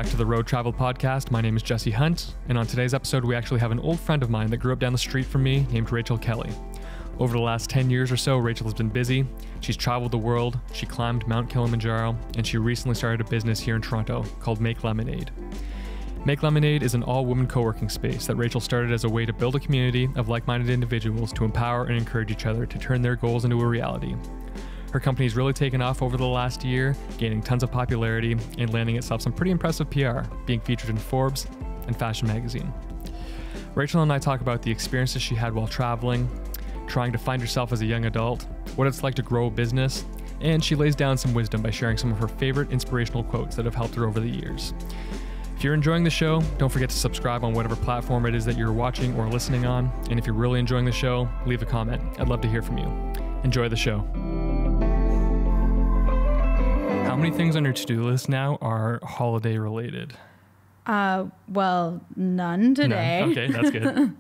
back to the Road Travel Podcast. My name is Jesse Hunt, and on today's episode, we actually have an old friend of mine that grew up down the street from me named Rachel Kelly. Over the last 10 years or so, Rachel has been busy. She's traveled the world, she climbed Mount Kilimanjaro, and she recently started a business here in Toronto called Make Lemonade. Make Lemonade is an all-woman co-working space that Rachel started as a way to build a community of like-minded individuals to empower and encourage each other to turn their goals into a reality. Her company's really taken off over the last year, gaining tons of popularity and landing itself some pretty impressive PR, being featured in Forbes and Fashion Magazine. Rachel and I talk about the experiences she had while traveling, trying to find herself as a young adult, what it's like to grow a business, and she lays down some wisdom by sharing some of her favorite inspirational quotes that have helped her over the years. If you're enjoying the show, don't forget to subscribe on whatever platform it is that you're watching or listening on, and if you're really enjoying the show, leave a comment. I'd love to hear from you. Enjoy the show. How many things on your to-do list now are holiday related? Well, none today. None. Okay, that's good.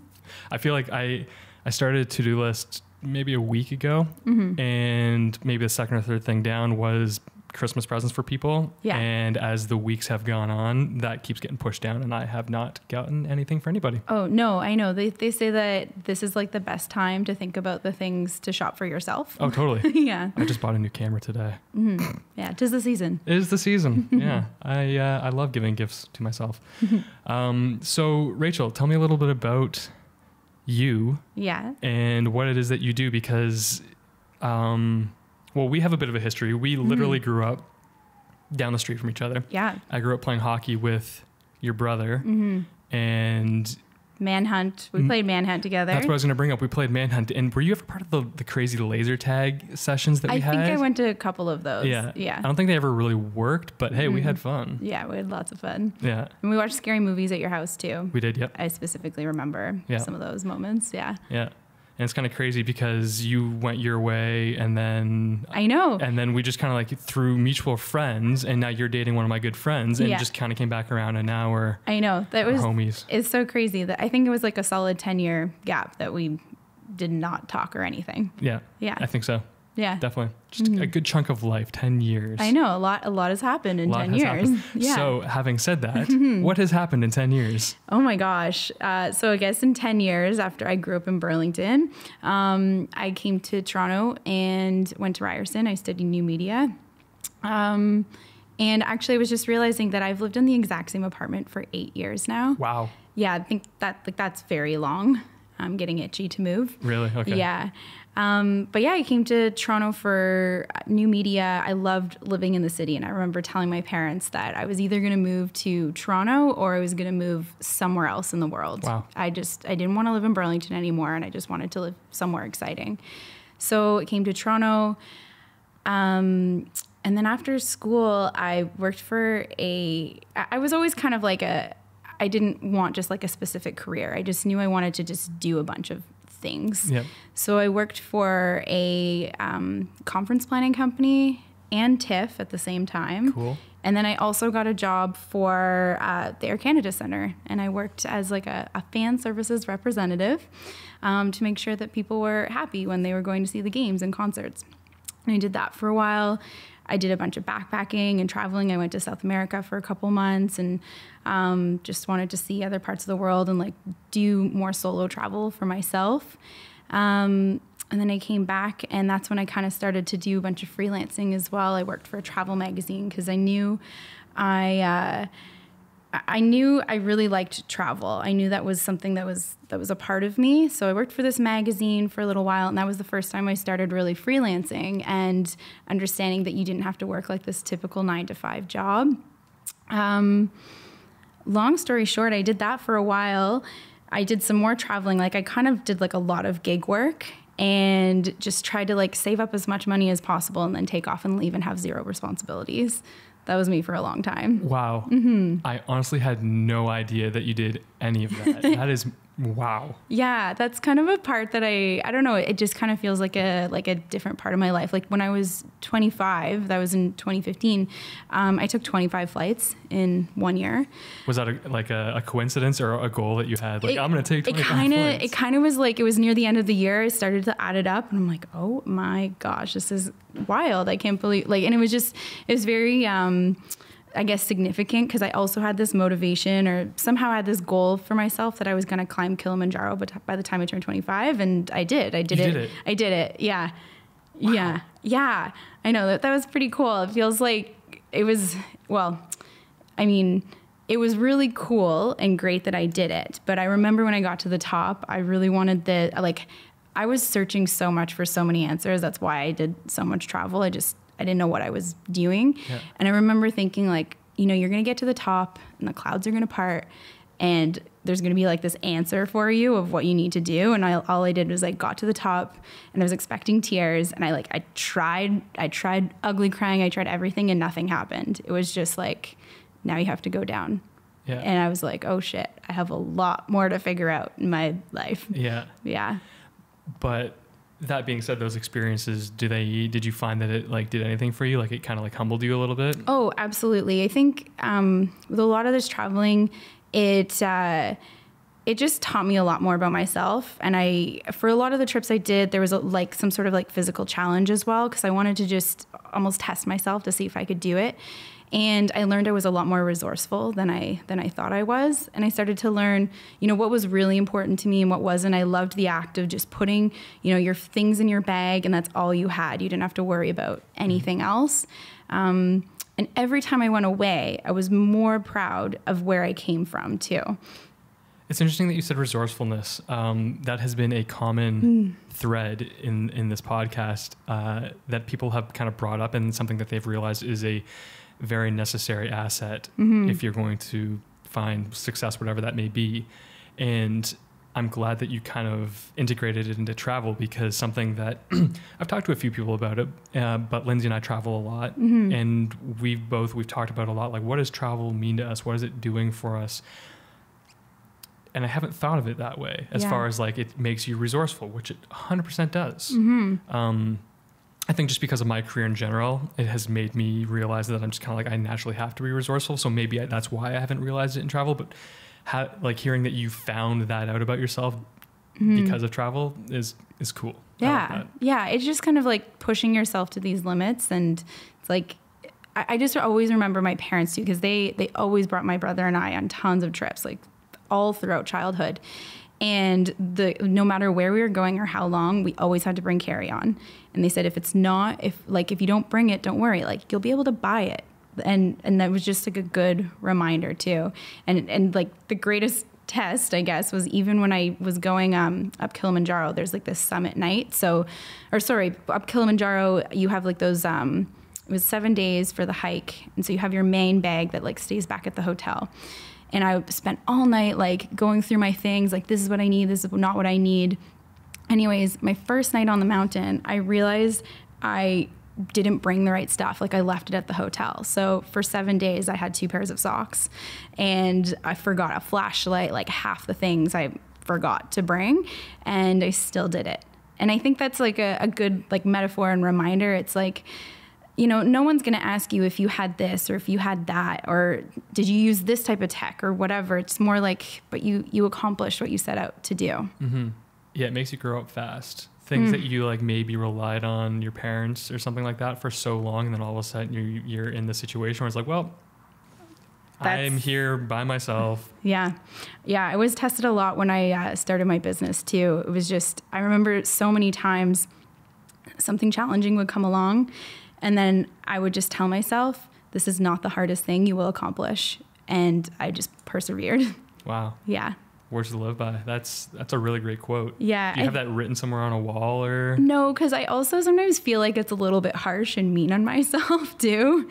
I feel like I started a to-do list maybe a week ago, and maybe the second or third thing down was Christmas presents for people. Yeah. And as the weeks have gone on, that keeps getting pushed down, and I have not gotten anything for anybody. Oh, no, I know. They say that this is like the best time to think about the things to shop for yourself. Oh, totally. Yeah. I just bought a new camera today. Yeah, 'tis the season. It is the season. Yeah. I love giving gifts to myself. So Rachel, tell me a little bit about you. Yeah. And what it is that you do, because well, we have a bit of a history. We literally grew up down the street from each other. Yeah. I grew up playing hockey with your brother, and Manhunt. We played Manhunt together. that's what I was going to bring up. We played Manhunt. And were you ever part of the crazy laser tag sessions that we had? I think I went to a couple of those. Yeah. Yeah. I don't think they ever really worked, but hey, we had fun. Yeah, we had lots of fun. Yeah. And we watched scary movies at your house too. We did, yep. I specifically remember Yeah. some of those moments. Yeah. Yeah. And it's kind of crazy because you went your way, and then I know. And then we just kind of like through mutual friends, and now you're dating one of my good friends, and Yeah. just kind of came back around, and now we're homies. It's so crazy that I think it was like a solid 10-year gap that we did not talk or anything. Yeah. Yeah. I think so. Yeah. Definitely. Just a good chunk of life, 10 years. I know a lot has happened in 10 years. Yeah. So having said that, what has happened in 10 years? Oh my gosh. So I guess in 10 years after I grew up in Burlington, I came to Toronto and went to Ryerson. I studied new media. And actually I was just realizing that I've lived in the exact same apartment for 8 years now. Wow. Yeah. I think that's very long. I'm getting itchy to move. Really? Okay. Yeah. But yeah, I came to Toronto for new media. I loved living in the city. And I remember telling my parents that I was either going to move to Toronto or I was going to move somewhere else in the world. Wow. I didn't want to live in Burlington anymore. And I just wanted to live somewhere exciting. So I came to Toronto. And then after school, I worked I was always kind of like I didn't want just like a specific career. I just knew I wanted to just do a bunch of things. Yep. So I worked for a conference planning company and TIFF at the same time. Cool. And then I also got a job for the Air Canada Centre, and I worked as like a fan services representative to make sure that people were happy when they were going to see the games and concerts. And I did that for a while. I did a bunch of backpacking and traveling. I went to South America for a couple months and just wanted to see other parts of the world and like do more solo travel for myself. And then I came back, and that's when I kind of started to do a bunch of freelancing as well. I worked for a travel magazine because I knew I really liked travel. I knew that was something that was a part of me. So I worked for this magazine for a little while, and that was the first time I started really freelancing and understanding that you didn't have to work like this typical 9-to-5 job. Long story short, I did that for a while. I did some more traveling. Like I kind of did like a lot of gig work and just tried to like save up as much money as possible and then take off and leave and have zero responsibilities. That was me for a long time. Wow. I honestly had no idea that you did any of that. That is Wow. Yeah, that's kind of a part that I don't know, it just kind of feels like a different part of my life. Like when I was 25, that was in 2015, I took 25 flights in 1 year. Was that a coincidence or a goal that you had? Like, I'm going to take 25 flights. It kind of was like, it was near the end of the year. I started to add it up and I'm like, oh my gosh, this is wild. I can't believe, and it was very, I guess, significant because I also had this motivation or somehow had this goal for myself that I was going to climb Kilimanjaro, but by the time I turned 25, and I did it. I did it. Yeah. Wow. Yeah. Yeah. I know that was pretty cool. It feels like it was, well, I mean, it was really cool and great that I did it. But I remember when I got to the top, I really wanted I was searching so much for so many answers. That's why I did so much travel. I didn't know what I was doing. Yeah. And I remember thinking like, you know, you're going to get to the top and the clouds are going to part and there's going to be like this answer for you of what you need to do. And all I did was like got to the top and I was expecting tears. And I tried ugly crying. I tried everything and nothing happened. It was just like, now you have to go down. Yeah. And I was like, oh shit, I have a lot more to figure out in my life. Yeah. Yeah. But that being said, those experiences, did you find that it like did anything for you? Like it kind of like humbled you a little bit? Oh, absolutely. I think with a lot of this traveling, it just taught me a lot more about myself. And for a lot of the trips I did, there was like some sort of like physical challenge as well, because I wanted to just almost test myself to see if I could do it. And I learned I was a lot more resourceful than I thought I was. And I started to learn, you know, what was really important to me and what wasn't. I loved the act of just putting, you know, your things in your bag and that's all you had. You didn't have to worry about anything else. And every time I went away, I was more proud of where I came from too. It's interesting that you said resourcefulness. That has been a common thread in this podcast that people have kind of brought up, and something that they've realized is a very necessary asset if you're going to find success, whatever that may be. And I'm glad that you kind of integrated it into travel, because something that I've talked to a few people about it, but Lindsay and I travel a lot, and we've talked about a lot, like, what does travel mean to us? What is it doing for us? And I haven't thought of it that way, as far as like it makes you resourceful, which it 100% does. I think just because of my career in general, it has made me realize that I'm just kind of like, I naturally have to be resourceful. So maybe that's why I haven't realized it in travel. But like hearing that you found that out about yourself because of travel is cool. Yeah. Yeah. It's just kind of like pushing yourself to these limits. And it's like, I just always remember my parents too, because they always brought my brother and I on tons of trips, like all throughout childhood. And no matter where we were going or how long, we always had to bring carry-on. And they said, if you don't bring it, don't worry, like you'll be able to buy it. And that was just like a good reminder too. And like the greatest test, I guess, was even when I was going up Kilimanjaro, there's like this summit night. Up Kilimanjaro, you have like those, it was 7 days for the hike. And so you have your main bag that like stays back at the hotel. And I spent all night like going through my things, like this is what I need, this is not what I need. Anyways, my first night on the mountain, I realized I didn't bring the right stuff. Like I left it at the hotel. So for 7 days, I had 2 pairs of socks and I forgot a flashlight, like half the things I forgot to bring, and I still did it. And I think that's like a good like metaphor and reminder. It's like, you know, no one's going to ask you if you had this or if you had that, or did you use this type of tech or whatever. It's more like, but you accomplished what you set out to do. Yeah, it makes you grow up fast. Things that you like maybe relied on your parents or something like that for so long, and then all of a sudden you're in the situation where it's like, well, I'm here by myself. Yeah. Yeah, I was tested a lot when I started my business too. It was just, I remember so many times something challenging would come along, and then I would just tell myself, this is not the hardest thing you will accomplish. And I just persevered. Wow. Yeah. Words to live by. That's a really great quote. Yeah. Do you have that written somewhere on a wall or? No, because I also sometimes feel like it's a little bit harsh and mean on myself too.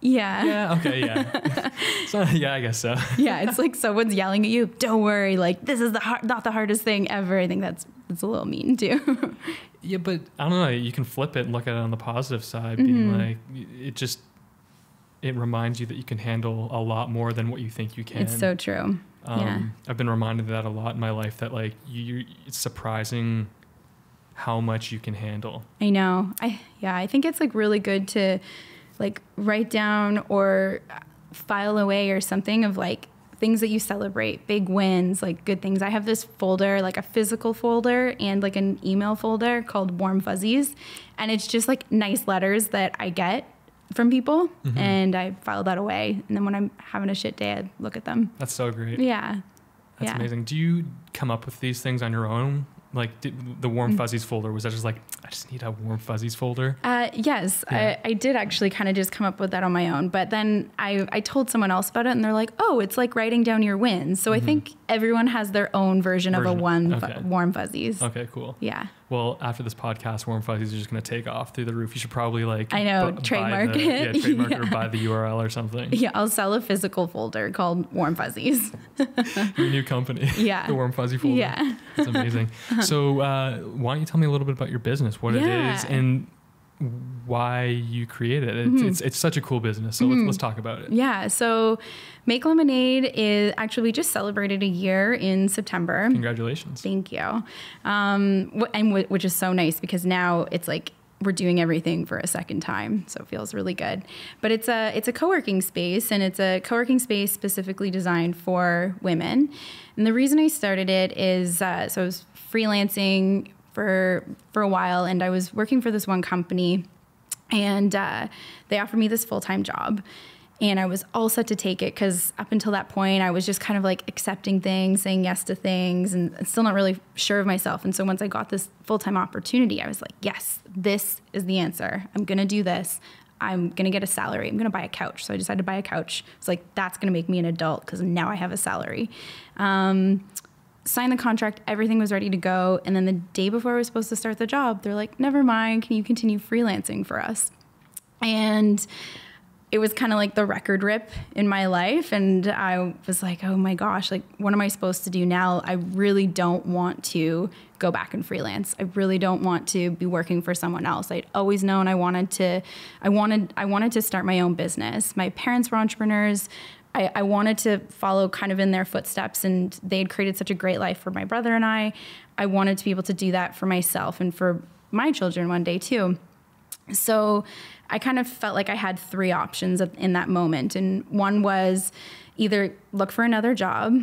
Yeah. Yeah. Okay. Yeah. Yeah, I guess so. Yeah. It's like someone's yelling at you. Don't worry. Like this is not the hardest thing ever. I think that's a little mean too. Yeah, but I don't know. You can flip it and look at it on the positive side, being like, it reminds you that you can handle a lot more than what you think you can. It's so true. Yeah. I've been reminded of that a lot in my life, that like it's surprising how much you can handle. I know. I think it's like really good to like write down or file away or something of like things that you celebrate, big wins, like good things. I have this folder, like a physical folder and like an email folder called Warm Fuzzies. And it's just like nice letters that I get from people, and I file that away. And then when I'm having a shit day, I look at them. That's so great. Yeah. That's amazing. Do you come up with these things on your own? Like the warm fuzzies folder, was that just like, I just need a warm fuzzies folder? Yes, Yeah. I did actually kind of just come up with that on my own. But then I told someone else about it, and they're like, oh, it's like writing down your wins. So I think everyone has their own version of a warm fuzzies. Okay, cool. Yeah. Well, after this podcast, warm fuzzies are just going to take off through the roof. You should probably like... I know, trademark it. Yeah, trademark it or buy the URL or something. Yeah, I'll sell a physical folder called Warm Fuzzies. Your new company. Yeah. The warm fuzzy folder. Yeah. That's amazing. So why don't you tell me a little bit about your business, what it is, and why you created it. It's such a cool business. So let's talk about it. Yeah. So Make Lemonade is actually, we just celebrated a year in September. Congratulations. Thank you. Which is so nice because now it's like we're doing everything for a second time. So it feels really good. But it's a co-working space, and it's a co-working space specifically designed for women. And the reason I started it is, so I was freelancing for a while, and I was working for this one company, and they offered me this full-time job, and I was all set to take it because up until that point I was just kind of like accepting things, saying yes to things, and still not really sure of myself. And so once I got this full-time opportunity, I was like, yes, this is the answer. I'm gonna do this. I'm gonna get a salary. I'm gonna buy a couch. So I decided to buy a couch. It's like, that's gonna make me an adult because now I have a salary. Signed the contract, everything was ready to go. And then the day before I was supposed to start the job, they're like, never mind, can you continue freelancing for us? And it was kind of like the record rip in my life. And I was like, oh my gosh, like, what am I supposed to do now? I really don't want to go back and freelance. I really don't want to be working for someone else. I'd always known I wanted to start my own business. My parents were entrepreneurs. I wanted to follow kind of in their footsteps, and they had created such a great life for my brother and I. I wanted to be able to do that for myself and for my children one day too. So I kind of felt like I had three options in that moment. And one was either look for another job.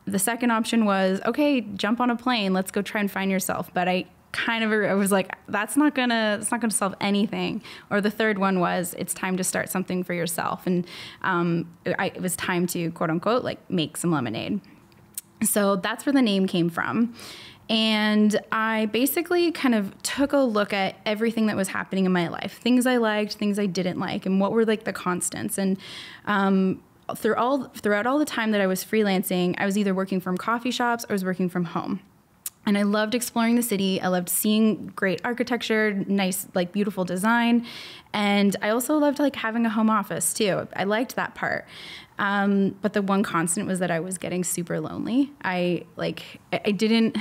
The second option was, okay, jump on a plane. Let's go try and find yourself. But I was like, that's not gonna solve anything. Or the third one was, it's time to start something for yourself. And it was time to, quote unquote, like make some lemonade. So that's where the name came from. And I basically kind of took a look at everything that was happening in my life, things I liked, things I didn't like, and what were like the constants. And throughout all the time that I was freelancing, I was either working from coffee shops or I was working from home. And I loved exploring the city. I loved seeing great architecture, nice, like beautiful design. And I also loved like having a home office too. I liked that part. But the one constant was that I was getting super lonely. I didn't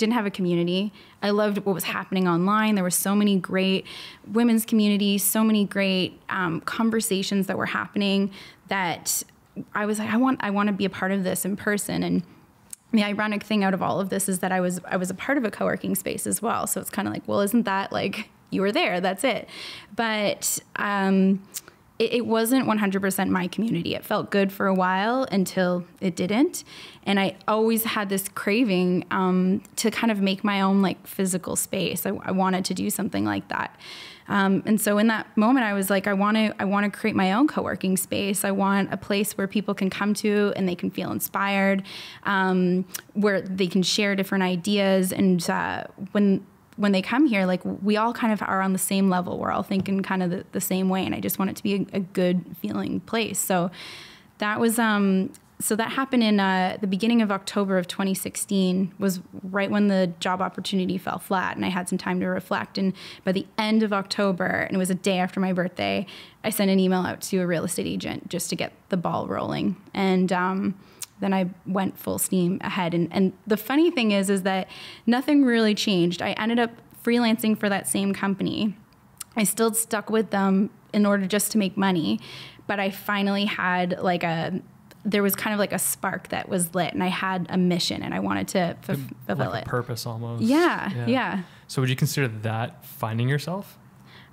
have a community. I loved what was happening online. There were so many great women's communities, so many great conversations that were happening that I was like, I want to be a part of this in person. And the ironic thing out of all of this is that I was a part of a co-working space as well. So it's kind of like, well, isn't that like you were there? That's it. But it wasn't 100% my community. It felt good for a while until it didn't. And I always had this craving to kind of make my own like physical space. I wanted to do something like that. And so in that moment, I was like, I want to create my own co-working space. I want a place where people can come to and they can feel inspired, where they can share different ideas. And when they come here, like we all kind of are on the same level. We're all thinking kind of the same way. And I just want it to be a good feeling place. So that was, so that happened in the beginning of October of 2016, was right when the job opportunity fell flat, and I had some time to reflect. And by the end of October, and it was a day after my birthday, I sent an email out to a real estate agent just to get the ball rolling. And then I went full steam ahead. And the funny thing is that nothing really changed. I ended up freelancing for that same company. I still stuck with them in order just to make money, but I finally had there was kind of like a spark that was lit, and I had a mission, and I wanted to fulfill like it. A purpose almost. Yeah. So would you consider that finding yourself?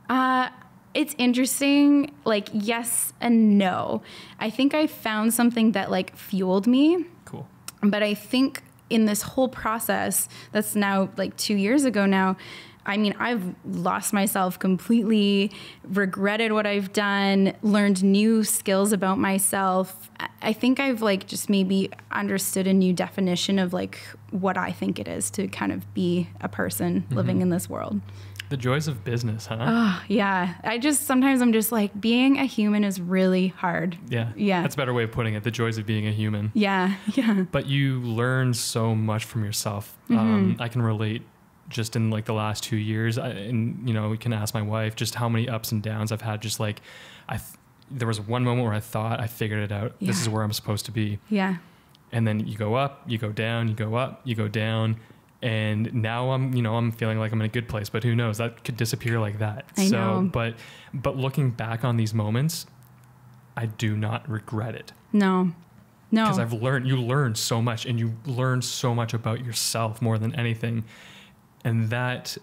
It's interesting, like yes and no. I think I found something that like fueled me. Cool. But I think in this whole process, that's now like 2 years ago now, I mean, I've lost myself completely, regretted what I've done, learned new skills about myself. I think I've like just maybe understood a new definition of like what I think it is to kind of be a person living in this world. The joys of business, huh? Oh, yeah. Sometimes I'm just like, being a human is really hard. Yeah. Yeah. That's a better way of putting it. The joys of being a human. Yeah. Yeah. But you learn so much from yourself. I can relate just in like the last 2 years. And, you know, we can ask my wife just how many ups and downs I've had. Just like, there was one moment where I thought I figured it out. Yeah. This is where I'm supposed to be. Yeah. And then you go up, you go down, you go up, you go down. And now I'm feeling like I'm in a good place, but who knows, that could disappear like that. I know. But looking back on these moments, I do not regret it. No. Because you learn so much, and you learn so much about yourself more than anything. And that,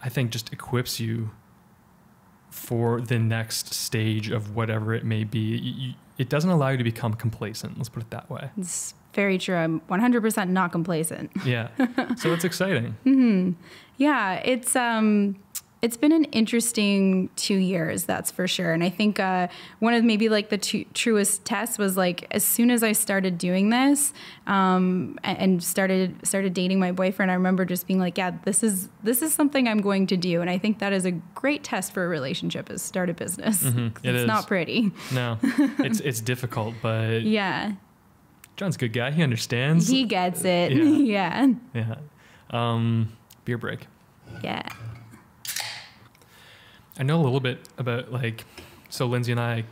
I think, just equips you for the next stage of whatever it may be. It doesn't allow you to become complacent. Let's put it that way. It's very true. I'm 100% not complacent. Yeah. So it's exciting. Yeah. It's been an interesting 2 years, that's for sure. And I think one of maybe like the truest tests was like, as soon as I started doing this and started dating my boyfriend, I remember just being like, yeah, this is something I'm going to do. And I think that is a great test for a relationship, is start a business. It's not pretty. No, it's difficult, but yeah. John's a good guy. He understands. He gets it. Yeah. Yeah. Yeah. Beer break. Yeah. I know a little bit about so Lindsay and I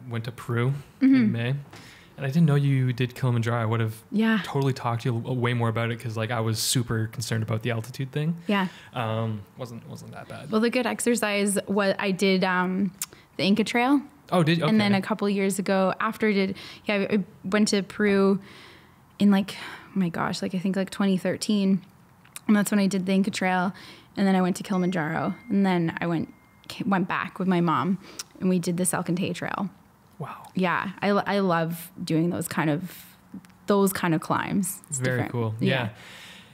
went to Peru in May, and I didn't know you did Kilimanjaro. I would have totally talked to you way more about it, because I was super concerned about the altitude thing. Yeah. Wasn't that bad. Well, the good exercise was I did the Inca Trail. Oh, did you? Okay. And then a couple years ago, I went to Peru in oh my gosh, I think 2013. And that's when I did the Inca Trail. And then I went to Kilimanjaro. And then I went back with my mom, and we did the Salcantay Trail. Wow. Yeah. I love doing those kind of climbs. It's very different. Cool. Yeah.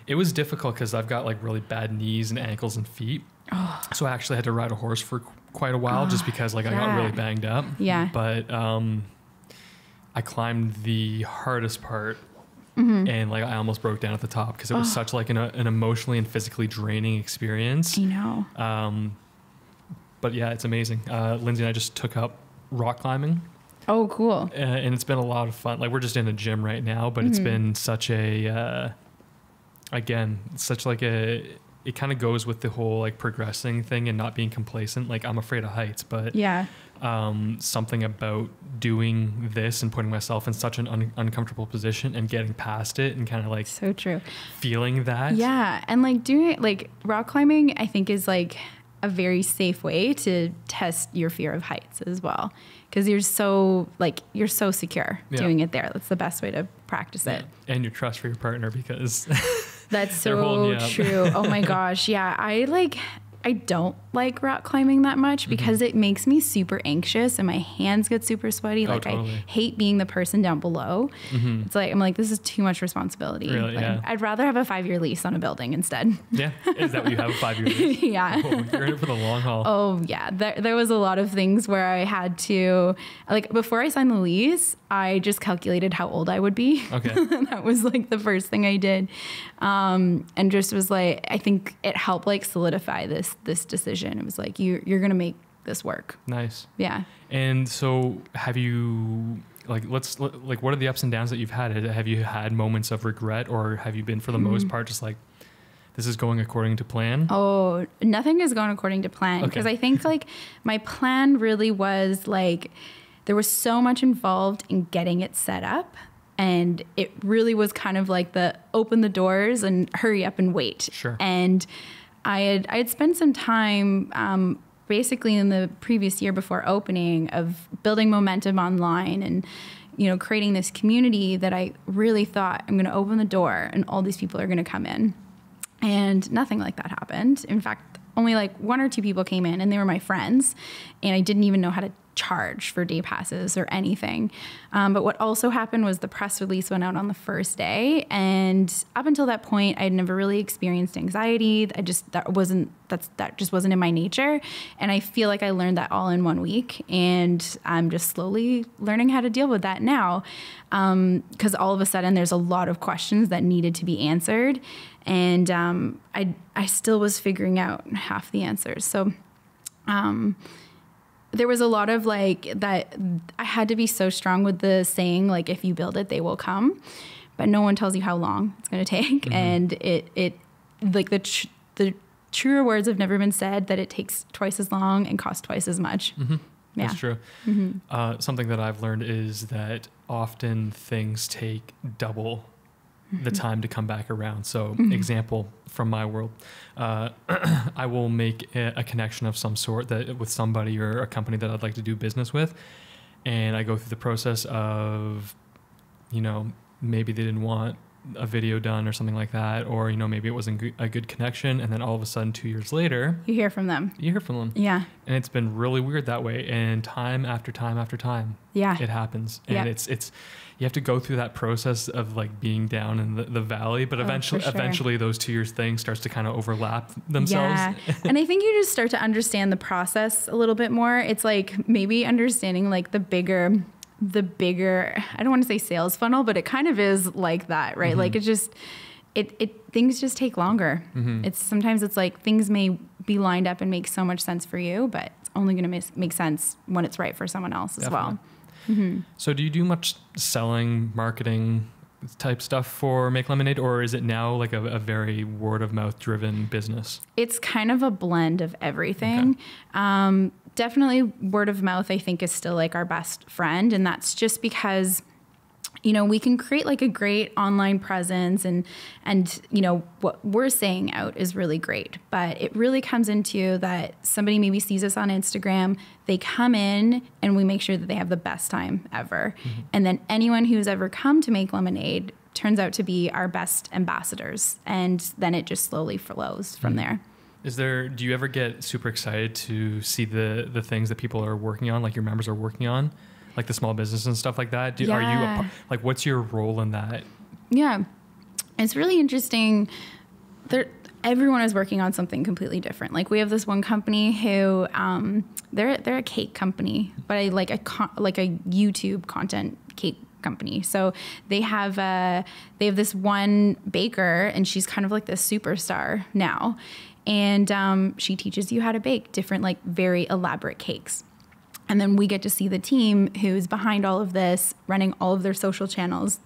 It was difficult because I've got really bad knees and ankles and feet. Oh. So I actually had to ride a horse for quite a while just because I got really banged up. Yeah. But I climbed the hardest part, and I almost broke down at the top because it was such an emotionally and physically draining experience. I know. But yeah, it's amazing. Lindsay and I just took up rock climbing. Oh, cool. And it's been a lot of fun. We're just in a gym right now, but it's been such a, it kind of goes with the whole progressing thing and not being complacent. I'm afraid of heights, but something about doing this and putting myself in such an uncomfortable position and getting past it and kind of so true, feeling that. Yeah. And doing rock climbing, I think is a very safe way to test your fear of heights as well. Because you're so secure doing it there. That's the best way to practice it. And your trust for your partner, because that's so true. Oh my gosh. Yeah. I don't like rock climbing that much because it makes me super anxious and my hands get super sweaty. Totally. I hate being the person down below. It's I'm this is too much responsibility. Really, I'd rather have a 5-year lease on a building instead. Yeah. Is that what you have, a 5-year lease? Yeah. Oh, you're in it for the long haul. Oh yeah. There was a lot of things where I had to, before I signed the lease, I just calculated how old I would be. Okay. That was the first thing I did. And just was I think it helped solidify this decision. It was you're going to make this work. Nice. Yeah. And so have you, what are the ups and downs that you've had? Have you had moments of regret, or have you been for the most part just this is going according to plan? Oh, nothing has gone according to plan. Because I think my plan really was there was so much involved in getting it set up. And it really was kind of the open the doors and hurry up and wait. Sure. And I had spent some time basically in the previous year before opening of building momentum online and, creating this community that I really thought, I'm going to open the door and all these people are going to come in. And nothing like that happened. In fact, only 1 or 2 people came in, and they were my friends, and I didn't even know how to charge for day passes or anything. But what also happened was the press release went out on the first day. And up until that point, I'd never really experienced anxiety. That just wasn't in my nature. And I feel like I learned that all in 1 week. And I'm just slowly learning how to deal with that now. Because all of a sudden there's a lot of questions that needed to be answered. And I still was figuring out half the answers. So there was a lot of like that. I had to be so strong with the saying, like, if you build it, they will come. But no one tells you how long it's going to take. Mm-hmm. And it like the truer words have never been said, that it takes twice as long and costs twice as much. Mm-hmm. Yeah. That's true. Mm-hmm. Something that I've learned is that often things take double the time to come back around. So example from my world, I will make a connection of some sort that with somebody or a company that I'd like to do business with. And I go through the process of, maybe they didn't want a video done or something like that, or, maybe it wasn't a good connection. And then all of a sudden 2 years later, you hear from them. Yeah. And it's been really weird that way. And time after time after time, it happens. And it's, you have to go through that process of like being down in the valley, but eventually those 2 years thing starts to kind of overlap themselves. Yeah. And I think you just start to understand the process a little bit more. It's like maybe understanding like the bigger, I don't want to say sales funnel, but it kind of is like that, right? Mm-hmm. Like it's just, things just take longer. Mm-hmm. Sometimes it's like things may be lined up and make so much sense for you, but it's only going to make sense when it's right for someone else as well. Mm-hmm. So do you do much selling, marketing type stuff for Make Lemonade, or is it now like a very word of mouth driven business? It's kind of a blend of everything. Okay. Definitely word of mouth, I think, is still like our best friend. And that's just because, we can create like a great online presence and what we're saying out is really great, but it really comes into that somebody maybe sees us on Instagram, they come in and we make sure that they have the best time ever. Mm-hmm. And then anyone who's ever come to Make Lemonade turns out to be our best ambassadors. And then it just slowly flows from there. Do you ever get super excited to see the things that people are working on, like your members are working on? Like the small business and stuff like that? Are you what's your role in that? Yeah, it's really interesting. Everyone is working on something completely different. Like we have this one company who they're a cake company, but like a YouTube content cake company. So they have this one baker, and she's kind of like this superstar now, and she teaches you how to bake different like very elaborate cakes. And then we get to see the team who's behind all of this, running all of their social channels.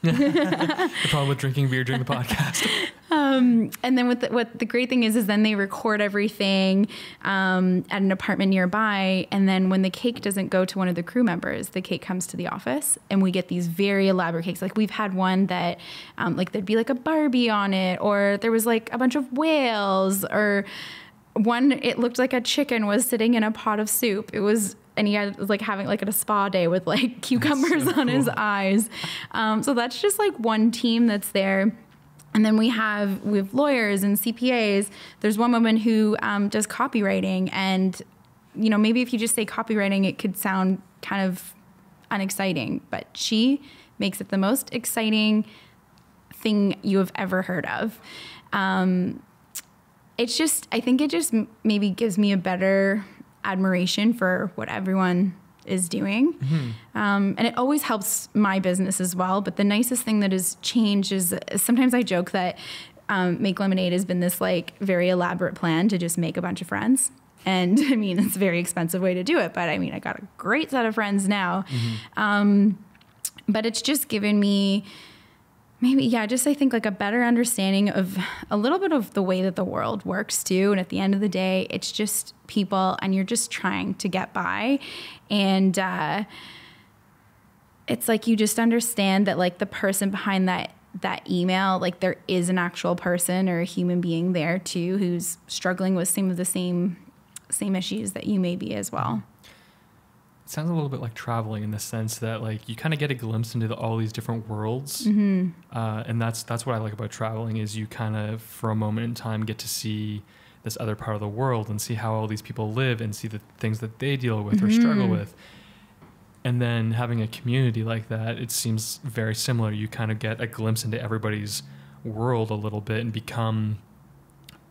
The problem with drinking beer during the podcast. And then what the great thing is then they record everything at an apartment nearby. And then when the cake doesn't go to one of the crew members, the cake comes to the office, and we get these very elaborate cakes. Like we've had one that like there'd be like a Barbie on it, or there was like a bunch of whales, or one, it looked like a chicken was sitting in a pot of soup. And he had like having like at a spa day with like cucumbers on his eyes. So that's just like one team that's there. And then we have lawyers and CPAs. There's one woman who does copywriting, and maybe if you just say copywriting, it could sound kind of unexciting, but she makes it the most exciting thing you have ever heard of. I think it just maybe gives me a better admiration for what everyone is doing. Mm-hmm. And it always helps my business as well. But the nicest thing that has changed is sometimes I joke that Make Lemonade has been this like very elaborate plan to just make a bunch of friends. And I mean, it's a very expensive way to do it, but I mean, I got a great set of friends now. Mm-hmm. But it's just given me just I think like a better understanding of a little bit of the way that the world works too. And at the end of the day, it's just people, and you're just trying to get by. And it's like you just understand that like the person behind that email, like there is an actual person or a human being there too who's struggling with some of the same issues that you may be as well. It sounds a little bit like traveling in the sense that like you kind of get a glimpse into all these different worlds. Mm-hmm. And that's what I like about traveling is you kind of for a moment in time get to see this other part of the world and see how all these people live and see the things that they deal with or struggle with. And then having a community like that, it seems very similar. You kind of get a glimpse into everybody's world a little bit and become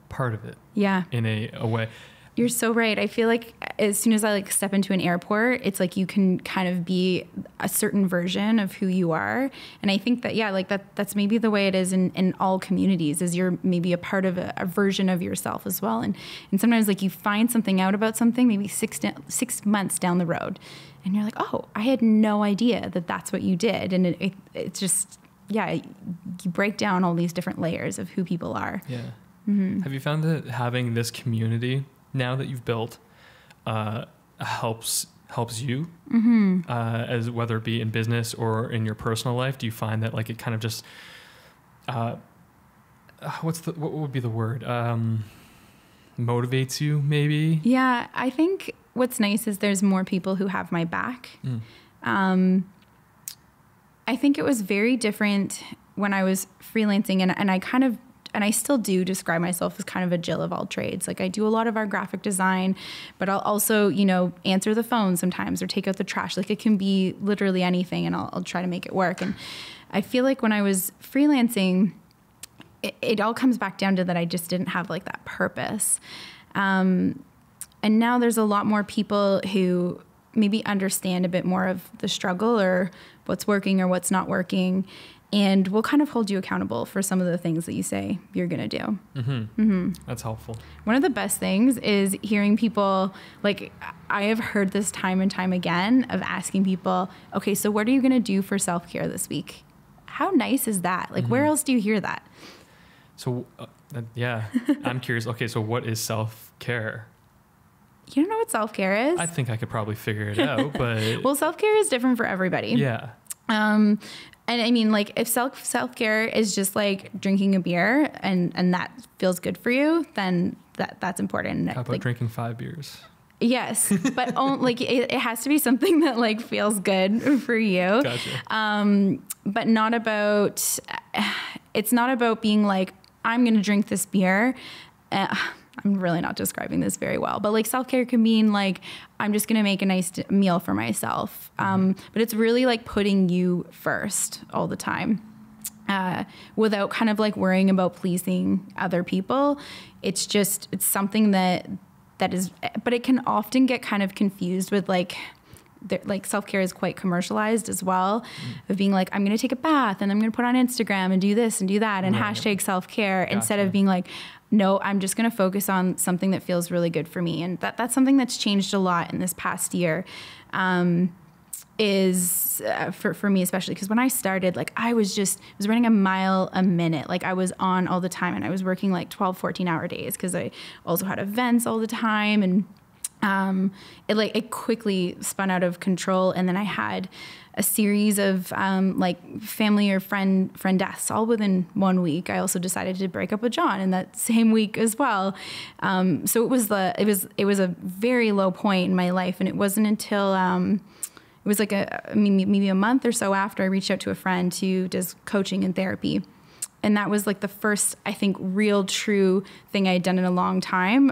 part of it. Yeah. In a way. You're so right. I feel like as soon as I like step into an airport, it's like you can kind of be a certain version of who you are. And I think that, yeah, like that's maybe the way it is in all communities, is you're maybe a part of a version of yourself as well. And sometimes like you find something out about something maybe 6 months down the road and you're like, oh, I had no idea that that's what you did. And it's just, yeah, you break down all these different layers of who people are. Yeah. Mm-hmm. Have you found that having this community now that you've built helps you as whether it be in business or in your personal life? Do you find that like it kind of just what would be the word, motivates you maybe? Yeah, I think what's nice is there's more people who have my back. I think it was very different when I was freelancing, and I kind of, and I still do describe myself as kind of a Jill of all trades. Like I do a lot of our graphic design, but I'll also, answer the phone sometimes or take out the trash. Like it can be literally anything, and I'll try to make it work. And I feel like when I was freelancing, it all comes back down to that I just didn't have like that purpose. And now there's a lot more people who maybe understand a bit more of the struggle or what's working or what's not working. And we'll kind of hold you accountable for some of the things that you say you're going to do. That's helpful. One of the best things is hearing people, like I have heard this time and time again, of asking people, okay, so what are you going to do for self-care this week? How nice is that? Like where else do you hear that? So yeah, I'm curious. Okay, so what is self-care? You don't know what self-care is? I think I could probably figure it out, but... Well, self-care is different for everybody. Yeah. And I mean, like if self-care is just like drinking a beer and that feels good for you, then that's important. How about like, drinking 5 beers? Yes, but like it has to be something that like feels good for you. Gotcha. But not about, it's not about being like, I'm going to drink this beer. I'm really not describing this very well, but like self-care can mean like, I'm just going to make a nice meal for myself. But it's really like putting you first all the time, without kind of like worrying about pleasing other people. It's something that is, but it can often get kind of confused with like self-care is quite commercialized as well, of being like, I'm going to take a bath and I'm going to put on Instagram and do this and do that and hashtag self-care, instead of being like, no, I'm just going to focus on something that feels really good for me. And that's something that's changed a lot in this past year, is for me, especially because when I started, like I was running a mile a minute. Like I was on all the time, and I was working like 12, 14-hour days because I also had events all the time. And it quickly spun out of control. And then I had a series of like family or friend deaths all within 1 week. I also decided to break up with John in that same week as well. So it was a very low point in my life, and it wasn't until it was like maybe a month or so after I reached out to a friend who does coaching and therapy. And that was like the first, I think, real true thing I had done in a long time.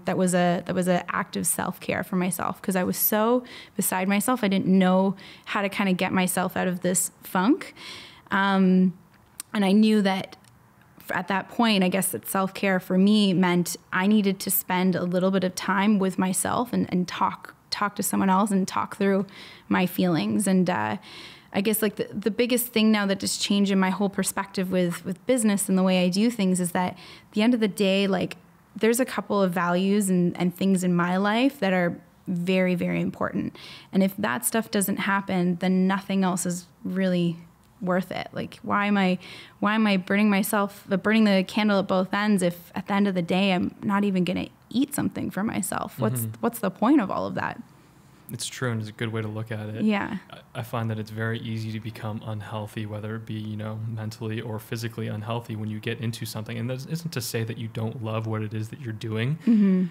That was a act of self-care for myself, because I was so beside myself. I didn't know how to kind of get myself out of this funk. And I knew that at that point, I guess that self-care for me meant I needed to spend a little bit of time with myself and talk to someone else and talk through my feelings. And I guess like the biggest thing now that just changed in my whole perspective with business and the way I do things is that at the end of the day, like there's a couple of values and things in my life that are very, very important. And if that stuff doesn't happen, then nothing else is really worth it. Like why am I burning the candle at both ends if at the end of the day I'm not even going to eat something for myself? What's the point of all of that? It's true, and it's a good way to look at it. Yeah. I find that it's very easy to become unhealthy, whether it be, mentally or physically unhealthy when you get into something. And that isn't to say that you don't love what it is that you're doing. Mm-hmm.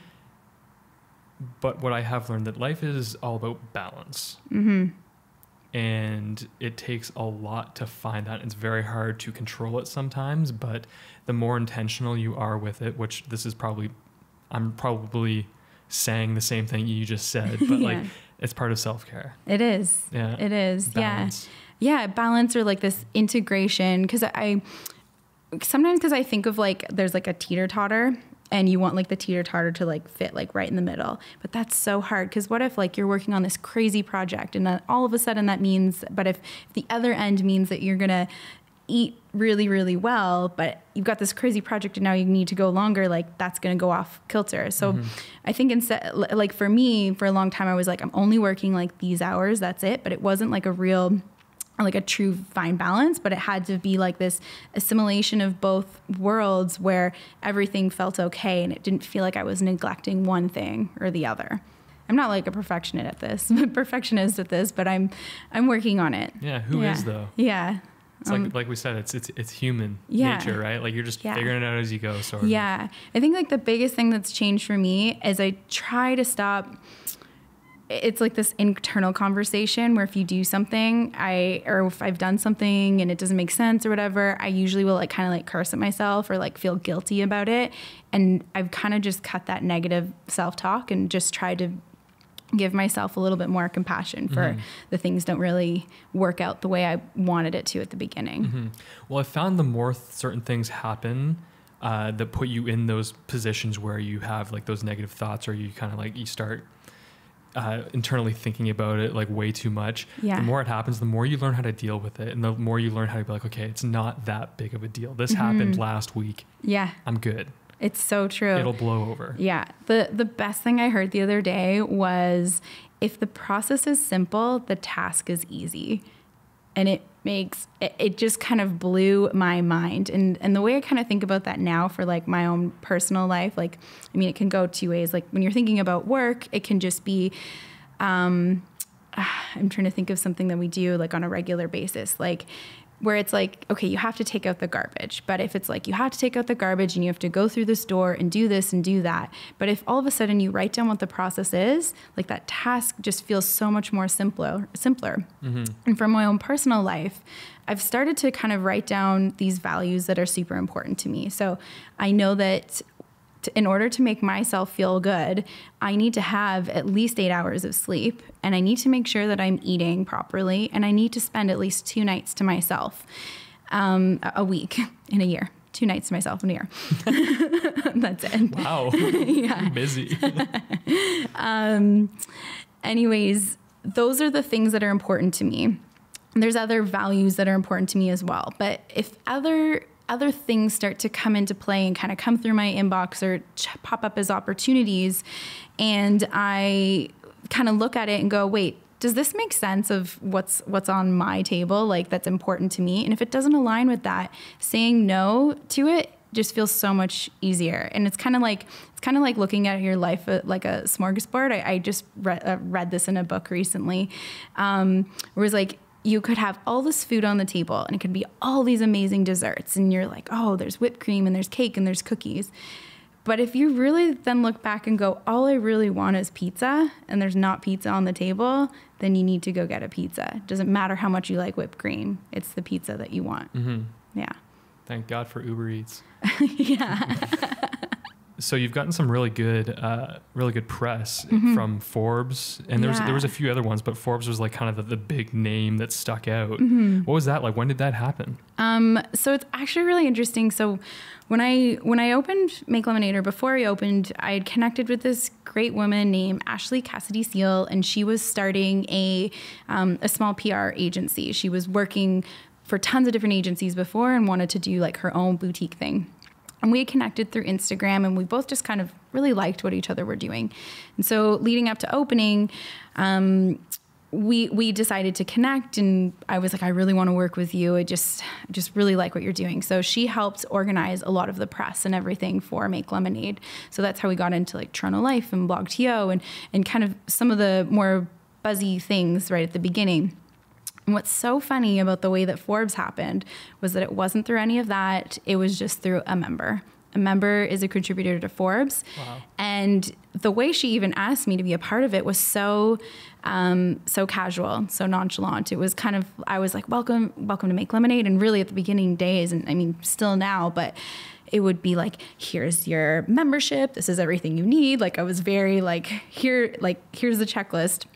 But what I have learned, that life is all about balance. Mm-hmm. And it takes a lot to find that. It's very hard to control it sometimes, but the more intentional you are with it, which this is probably I'm probably saying the same thing you just said, but Yeah. like it's part of self-care. It is. Yeah. It is. Balance. Yeah. Balance, or like this integration. Cause sometimes I think of like, there's like a teeter-totter, and you want like the teeter-totter to like fit like right in the middle. But that's so hard. Cause what if like you're working on this crazy project, and then all of a sudden that means, but if the other end means that you're going to eat really, really well, but you've got this crazy project and now you need to go longer, like that's going to go off kilter. So I think instead, like for me, for a long time, I was like, I'm only working like these hours, that's it. But it wasn't like a true fine balance, but it had to be like this assimilation of both worlds where everything felt okay and it didn't feel like I was neglecting one thing or the other. I'm not like a perfectionist at this, but I'm working on it. Yeah. Who is though? Yeah. It's like we said, it's human Yeah. nature, right? Like you're just Yeah. figuring it out as you go. Sort of. Yeah. I think like the biggest thing that's changed for me is I try to stop. It's like this internal conversation where if you do something, or if I've done something and it doesn't make sense or whatever, I usually will like kind of like curse at myself or like feel guilty about it. And I've kind of just cut that negative self-talk and just tried to give myself a little bit more compassion for the things don't really work out the way I wanted it to at the beginning. Well, I found the more certain things happen that put you in those positions where you have like those negative thoughts, or you kind of like, you start internally thinking about it like way too much. Yeah. The more it happens, the more you learn how to deal with it. And the more you learn how to be like, okay, it's not that big of a deal. This happened last week. Yeah. I'm good. It's so true. It'll blow over. Yeah. The best thing I heard the other day was, if the process is simple, the task is easy. And it just kind of blew my mind. And the way I kind of think about that now for like my own personal life, like, I mean, it can go two ways. Like when you're thinking about work, it can just be, I'm trying to think of something that we do like on a regular basis, like where it's like, okay, you have to take out the garbage. But if it's like, you have to take out the garbage and you have to go through the store and do this and do that. But if all of a sudden you write down what the process is, like that task just feels so much more simpler. And from my own personal life, I've started to kind of write down these values that are super important to me. So I know that in order to make myself feel good, I need to have at least 8 hours of sleep, and I need to make sure that I'm eating properly, and I need to spend at least 2 nights to myself a week in a year. 2 nights to myself in a year. That's it. Wow. Yeah. Busy. Anyways, those are the things that are important to me. There's other values that are important to me as well. But if other things start to come into play and kind of come through my inbox or pop up as opportunities, and I kind of look at it and go, wait, does this make sense of what's on my table? Like that's important to me. And if it doesn't align with that, saying no to it just feels so much easier. And it's kind of like looking at your life like a smorgasbord. I just read this in a book recently, where it was like, you could have all this food on the table and it could be all these amazing desserts. And you're like, oh, there's whipped cream and there's cake and there's cookies. But if you really then look back and go, all I really want is pizza, and there's not pizza on the table, then you need to go get a pizza. It doesn't matter how much you like whipped cream. It's the pizza that you want. Yeah. Thank God for Uber Eats. Yeah. So you've gotten some really good press from Forbes, and there was a few other ones, but Forbes was like kind of the big name that stuck out. What was that like? When did that happen? So it's actually really interesting. So when I opened Make Lemonade, or before I opened, I had connected with this great woman named Ashley Cassidy Seal, and she was starting a small PR agency. She was working for tons of different agencies before and wanted to do like her own boutique thing. And we had connected through Instagram, and we both just kind of really liked what each other were doing. And so leading up to opening, we decided to connect, and I was like, I really want to work with you. I just really like what you're doing. So she helped organize a lot of the press and everything for Make Lemonade. So that's how we got into like Toronto Life and Blog.to and kind of some of the more buzzy things right at the beginning. And what's so funny about the way that Forbes happened was that it wasn't through any of that. It was just through a member. A member is a contributor to Forbes. Wow. And the way she even asked me to be a part of it was so casual, so nonchalant. It was kind of, I was like, welcome to Make Lemonade. And really at the beginning days, and I mean, still now, but it would be like, here's your membership. This is everything you need. Like I was very like, here's the checklist.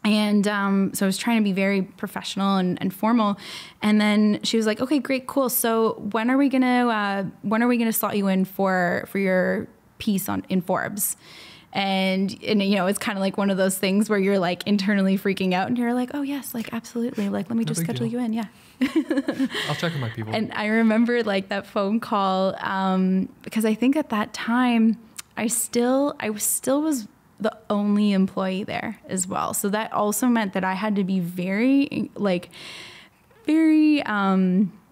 And so I was trying to be very professional and formal. And then she was like, okay, great, cool. So when are we gonna slot you in for your piece in Forbes? And you know, it's kind of like one of those things where you're like internally freaking out and you're like, oh yes, like absolutely. Like, let me just schedule you in. Yeah. I'll check with my people. And I remember like that phone call, because I think at that time I still was the only employee there as well. So that also meant that I had to be very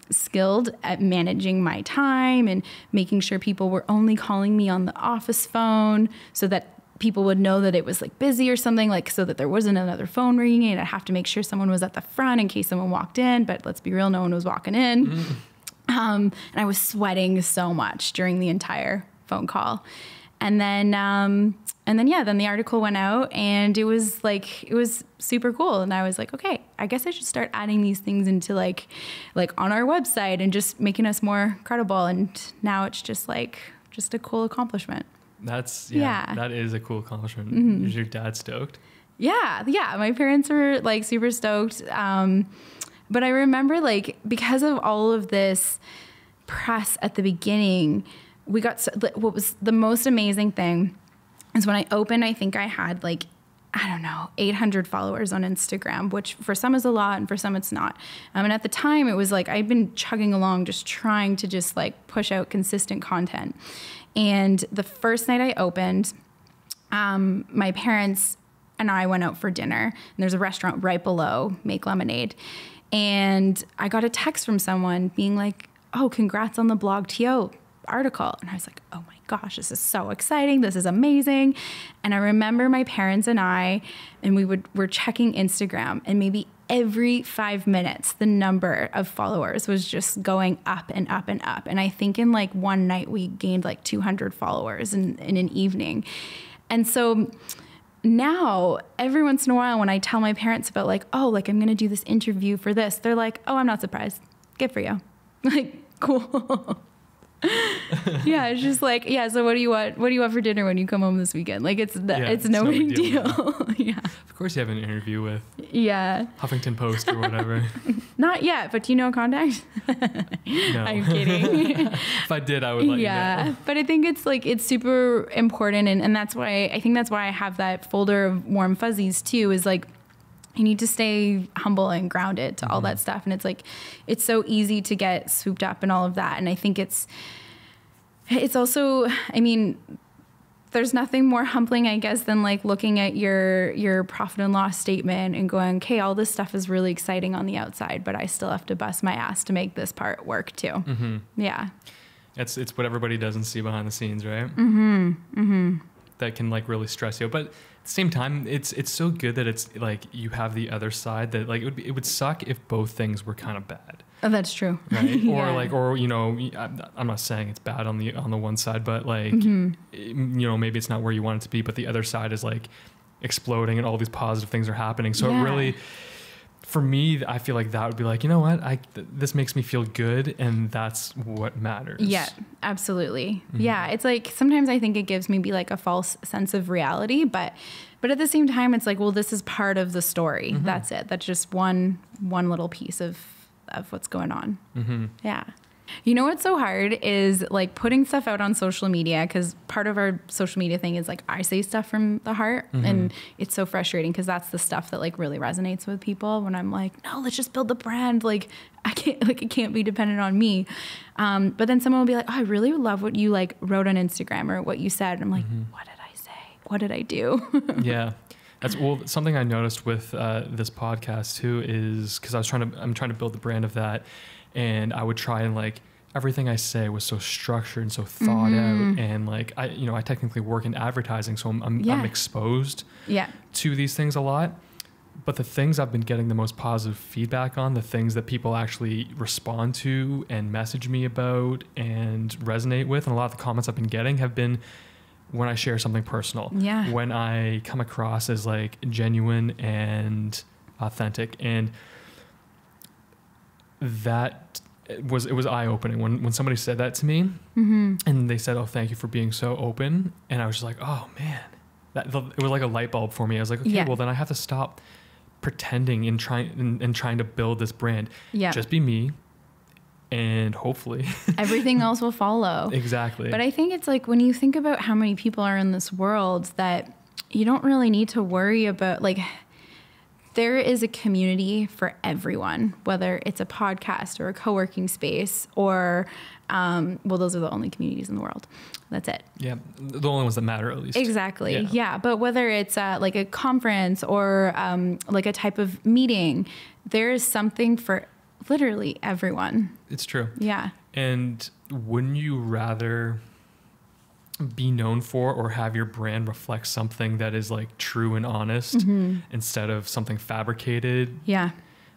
skilled at managing my time and making sure people were only calling me on the office phone so that people would know that it was like busy or something, like so that there wasn't another phone ringing, and I'd have to make sure someone was at the front in case someone walked in. But let's be real, no one was walking in. And I was sweating so much during the entire phone call. And then the article went out, and it was super cool. And I was like, okay, I guess I should start adding these things into like on our website and just making us more credible. And now it's just a cool accomplishment. That is a cool accomplishment. Mm-hmm. Is your dad stoked? Yeah. My parents were like super stoked. But I remember like, because of all of this press at the beginning, what was the most amazing thing is when I opened, I think I had 800 followers on Instagram, which for some is a lot and for some it's not. And at the time it was like, I'd been chugging along, just trying to just like push out consistent content. And the first night I opened, my parents and I went out for dinner, and there's a restaurant right below, Make Lemonade. And I got a text from someone being like, oh, congrats on the Blog TO article. And I was like, oh my gosh, this is so exciting. This is amazing. And I remember my parents and we're checking Instagram, and maybe every 5 minutes, the number of followers was just going up and up and up. And I think in like one night we gained like 200 followers in an evening. And so now every once in a while when I tell my parents about like, oh, like I'm going to do this interview for this, they're like, oh, I'm not surprised. Good for you. Like, cool. Yeah, it's just like, yeah, so what do you want for dinner when you come home this weekend? Like it's no big deal. Yeah. Of course you have an interview with Huffington Post or whatever. Not yet, but do you know a contact? No. I'm kidding. If I did, I would let you know. But I think it's super important, and that's why I have that folder of warm fuzzies too, is like, you need to stay humble and grounded to all that stuff. And it's like, it's so easy to get swooped up in all of that. And I think it's also, I mean, there's nothing more humbling, I guess, than like looking at your profit and loss statement and going, okay, all this stuff is really exciting on the outside, but I still have to bust my ass to make this part work too. Mm-hmm. Yeah. It's what everybody doesn't see behind the scenes, right? Mm-hmm. Mm-hmm. That can like really stress you. But at the same time, it's so good that it's like you have the other side, that like it would suck if both things were kind of bad. Oh, that's true. Right? Or you know, I'm not saying it's bad on the one side, but like you know, maybe it's not where you want it to be, but the other side is like exploding and all these positive things are happening. So it really, for me, I feel like that would be like, you know what, this makes me feel good, and that's what matters. Yeah, absolutely. Mm-hmm. Yeah, it's like sometimes I think it gives maybe like a false sense of reality, but at the same time, it's like, well, this is part of the story. Mm-hmm. That's it. That's just one little piece of what's going on. Mm-hmm. Yeah. You know what's so hard is like putting stuff out on social media, because part of our social media thing is like I say stuff from the heart, and it's so frustrating because that's the stuff that like really resonates with people when I'm like, no, let's just build the brand. Like it can't be dependent on me. But then someone will be like, oh, I really love what you like wrote on Instagram or what you said. And I'm like, what did I say? What did I do? Yeah. That's something I noticed with this podcast too, is because I'm trying to build the brand of that. And I would try and like everything I say was so structured and so thought out, and like I technically work in advertising, so I'm exposed to these things a lot. But the things I've been getting the most positive feedback on, the things that people actually respond to and message me about and resonate with, and a lot of the comments I've been getting have been when I share something personal. Yeah. When I come across as like genuine and authentic, and that it was eye-opening when somebody said that to me, and they said, "Oh, thank you for being so open," and I was just like, "Oh man," it was like a light bulb for me. I was like, "Okay, well then I have to stop pretending and trying to build this brand. Just be me, and hopefully everything else will follow." Exactly. But I think it's like when you think about how many people are in this world, that you don't really need to worry about, like, there is a community for everyone, whether it's a podcast or a co-working space or, well, those are the only communities in the world. That's it. Yeah. The only ones that matter, at least. Exactly. Yeah. But whether it's like a conference or like a type of meeting, there is something for literally everyone. It's true. Yeah. And wouldn't you rather be known for or have your brand reflect something that is like true and honest instead of something fabricated? Yeah.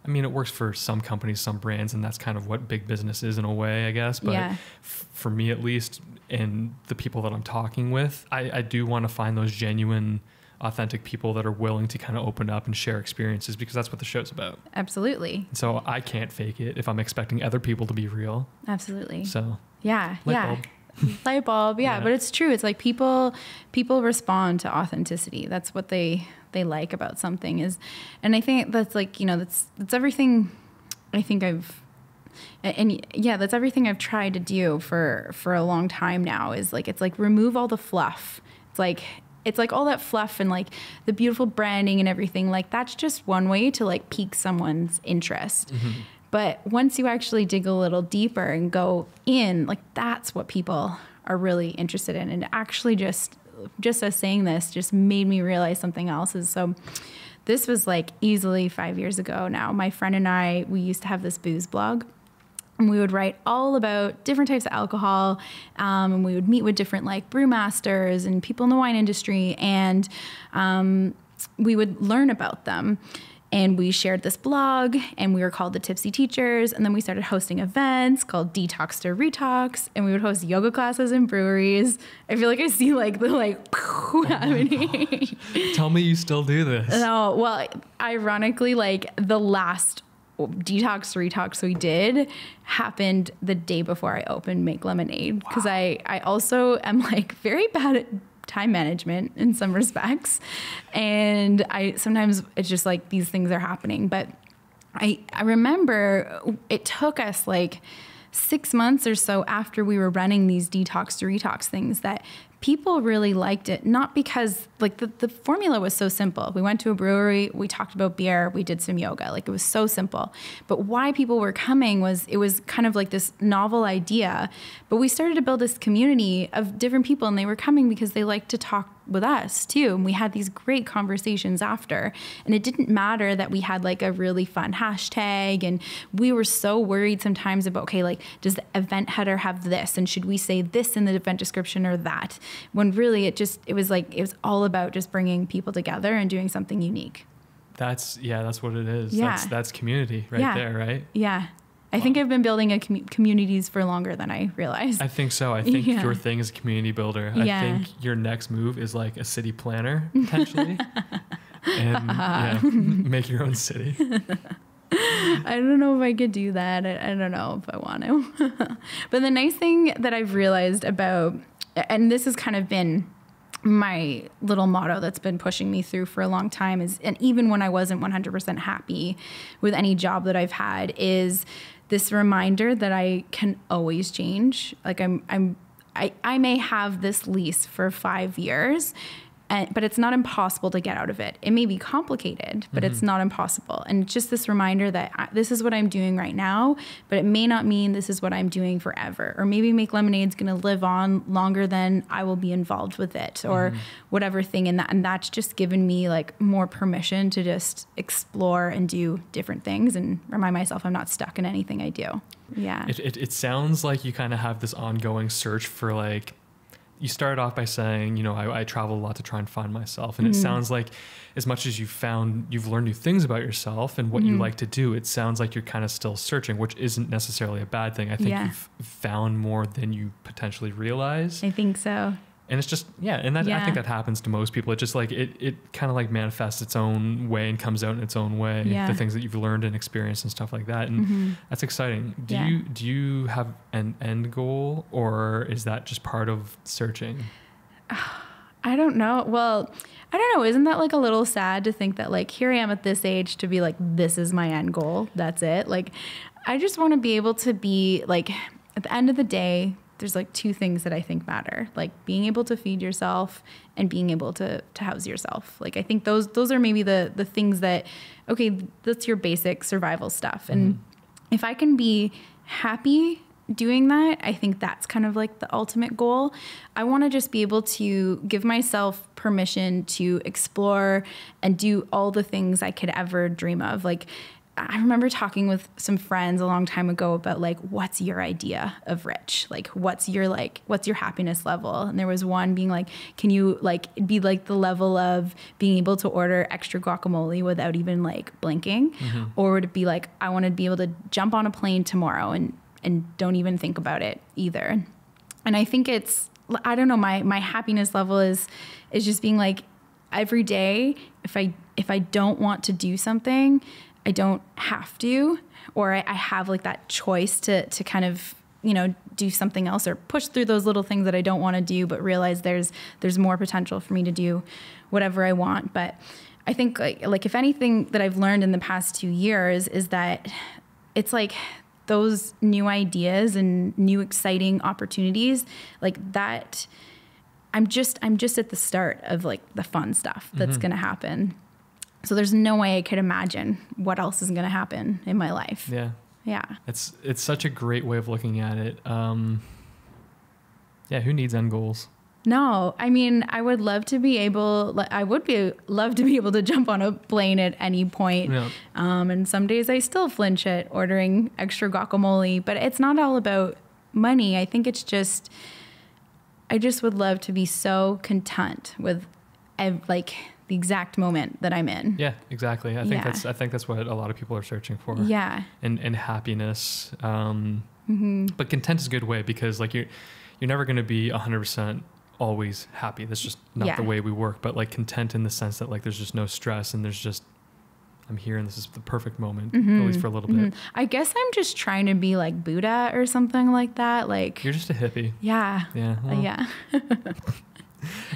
I mean, it works for some companies, some brands, and that's kind of what big business is in a way, I guess. But for me, at least, and the people that I'm talking with, I do want to find those genuine, authentic people that are willing to kind of open up and share experiences, because that's what the show's about. Absolutely. So I can't fake it if I'm expecting other people to be real. Absolutely. So light bulb. Light bulb. Yeah. But it's true. It's like people respond to authenticity. That's what they like about something is. And I think that's like, that's everything I think that's everything I've tried to do for a long time now, is like, it's like remove all the fluff. It's like all that fluff and like the beautiful branding and everything, like that's just one way to like pique someone's interest. But once you actually dig a little deeper and go in, like that's what people are really interested in. And actually just us saying this just made me realize something else is, so this was like easily 5 years ago now. My friend and I, we used to have this booze blog. And we would write all about different types of alcohol, and we would meet with different like brewmasters and people in the wine industry, and we would learn about them. And we shared this blog, and we were called the Tipsy Teachers. And then we started hosting events called Detox to Retox, and we would host yoga classes in breweries. I feel like I see like the happening. Tell me you still do this. No, well, ironically, like the last Detox to Retox we did happened the day before I opened Make Lemonade, because I also am like very bad at time management in some respects, and I sometimes it's just like these things are happening. But I remember it took us like 6 months or so after we were running these Detox to Retox things that people really liked it, not because like the formula was so simple. We went to a brewery, we talked about beer, we did some yoga, like it was so simple. But why people were coming was, it was kind of like this novel idea, but we started to build this community of different people, and they were coming because they liked to talk with us too. And we had these great conversations after, and it didn't matter that we had like a really fun hashtag, and we were so worried sometimes about, okay, like does the event header have this, and should we say this in the event description or that, when really it was all about just bringing people together and doing something unique. That's what it is. That's community right there, right? Yeah. I think I've been building communities for longer than I realized. I think so. I think your thing is a community builder. I think your next move is like a city planner, potentially. And make your own city. I don't know if I could do that. I don't know if I want to. But the nice thing that I've realized about, and this has kind of been my little motto that's been pushing me through for a long time, is, and even when I wasn't 100% happy with any job that I've had, is this reminder that I can always change. Like I may have this lease for 5 years, but it's not impossible to get out of it. It may be complicated, but it's not impossible. And just this reminder that this is what I'm doing right now, but it may not mean this is what I'm doing forever. Or maybe Make Lemonade's going to live on longer than I will be involved with it, or whatever thing. And that's just given me like more permission to just explore and do different things and remind myself I'm not stuck in anything I do. Yeah. It sounds like you kind of have this ongoing search for like, you started off by saying, I travel a lot to try and find myself. And it sounds like as much as you've learned new things about yourself and what you like to do, it sounds like you're kind of still searching, which isn't necessarily a bad thing. I think you've found more than you potentially realize. I think so. And it's just, yeah. And that, I think that happens to most people. It just like, it kind of like manifests its own way and comes out in its own way. Yeah. The things that you've learned and experienced and stuff like that. And that's exciting. Do you have an end goal, or is that just part of searching? I don't know. Well, I don't know. Isn't that like a little sad to think that like, here I am at this age to be like, this is my end goal. That's it. Like, I just want to be able to be like, at the end of the day, there's like two things that I think matter, like being able to feed yourself and being able to house yourself. Like, I think those are maybe the things that, okay, that's your basic survival stuff. And if I can be happy doing that, I think that's kind of like the ultimate goal. I want to just be able to give myself permission to explore and do all the things I could ever dream of. Like, I remember talking with some friends a long time ago about like, what's your idea of rich? Like, what's your happiness level? And there was one being like, can you like be like the level of being able to order extra guacamole without even like blinking? Or would it be like, I want to be able to jump on a plane tomorrow and don't even think about it either. And I think it's, I don't know, my happiness level is just being like, every day, if I don't want to do something, I don't have to, or I have like that choice to kind of, you know, do something else or push through those little things that I don't want to do, but realize there's more potential for me to do whatever I want. But I think like if anything that I've learned in the past 2 years is that it's like those new ideas and new exciting opportunities like that. I'm just at the start of like the fun stuff that's going to happen. So there's no way I could imagine what else is going to happen in my life. Yeah. Yeah. It's such a great way of looking at it. Yeah. Who needs end goals? No, I mean, I would love to be able to jump on a plane at any point. Yeah. And some days I still flinch at ordering extra guacamole, but it's not all about money. I think it's just, I just would love to be so content with like the exact moment that I'm in. Yeah, exactly. I think that's what a lot of people are searching for. Yeah. And happiness. But content is a good way, because like you're never going to be 100% always happy. That's just not the way we work. But like content in the sense that like there's just no stress and there's just, I'm here and this is the perfect moment, at least for a little bit. I guess I'm just trying to be like Buddha or something like that. Like, you're just a hippie. Yeah. Yeah. Well. Yeah.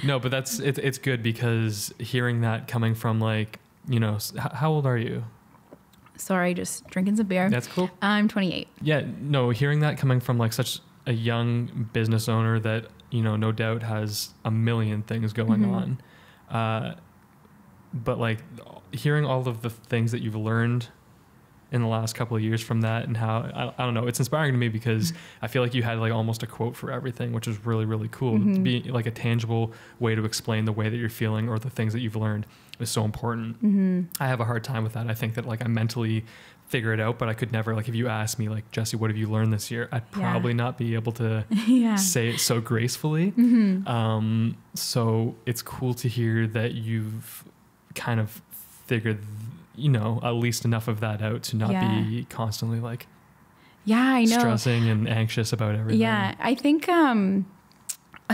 No, but it's good, because hearing that coming from like, you know, how old are you? Sorry, just drinking some beer. That's cool. I'm 28. Yeah, no, hearing that coming from like such a young business owner that, you know, no doubt has a million things going on. But like hearing all of the things that you've learned in the last couple of years from that, and how, I don't know, it's inspiring to me, because I feel like you had like almost a quote for everything, which is really, really cool. To be like a tangible way to explain the way that you're feeling or the things that you've learned is so important. I have a hard time with that. I think that like I mentally figure it out, but I could never, like if you asked me like, Jesse, what have you learned this year? I'd probably not be able to say it so gracefully. So it's cool to hear that you've kind of figured, you know, at least enough of that out to not be constantly like, I know, stressing and anxious about everything. Yeah, I think,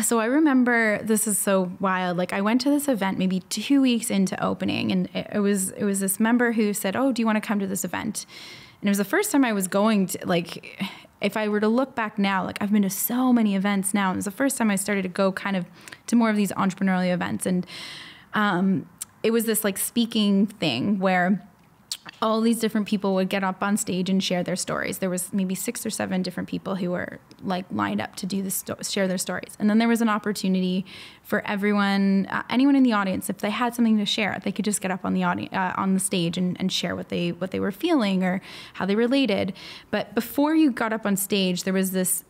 so I remember, this is so wild. Like I went to this event maybe 2 weeks into opening, and it was this member who said, "Oh, do you want to come to this event?" And it was the first time I was going to, like, if I were to look back now, like I've been to so many events now. It was the first time I started to go kind of to more of these entrepreneurial events. And, it was this like speaking thing where all these different people would get up on stage and share their stories. There was maybe 6 or 7 different people who were like lined up to do this, share their stories. And then there was an opportunity for everyone, anyone in the audience, if they had something to share, they could just get up on the stage and share what they were feeling or how they related. But before you got up on stage, there was this